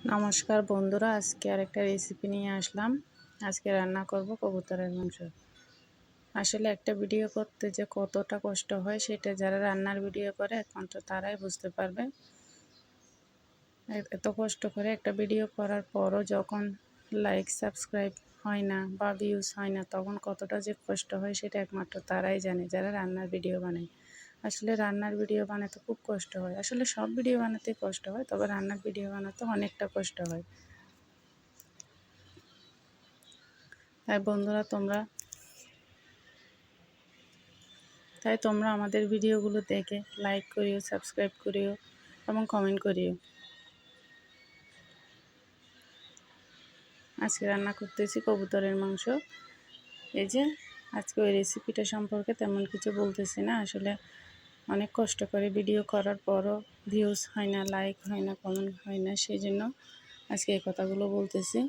নমস্কার বন্ধুরা, আজকে আরেকটা রেসিপি নিয়ে আসলাম। আজকে রান্না করব কবুতরের মাংস। আসলে একটা ভিডিও করতে যে কতটা কষ্ট হয় সেটা যারা রান্নার ভিডিও করে একমাত্র তারাই বুঝতে পারবে। এত কষ্ট করে একটা ভিডিও করার পরও যখন লাইক সাবস্ক্রাইব হয় না বা ভিউজ হয় না, তখন কতটা যে কষ্ট হয় সেটা একমাত্র তারাই জানে যারা রান্নার ভিডিও বানায়। আসলে রান্নার ভিডিও বানাতে খুব কষ্ট হয়। আসলে সব ভিডিও বানাতে কষ্ট হয়, তবে রান্নার ভিডিও বানাতে অনেকটা কষ্ট হয়। তাই বন্ধুরা তোমরা আমাদের ভিডিওগুলো দেখে লাইক করিও, সাবস্ক্রাইব করিও এবং কমেন্ট করিও। আজকে রান্না করতেছি কবুতরের মাংস। এই যে আজকে ওই রেসিপিটা সম্পর্কে তেমন কিছু বলতেছি না। আসলে অনেক কষ্ট করে ভিডিও করার পরও ভিউজ হয় না, লাইক হয় না, কমেন্ট হয় না, সেই জন্য আজকে এই কথাগুলো বলতেছি।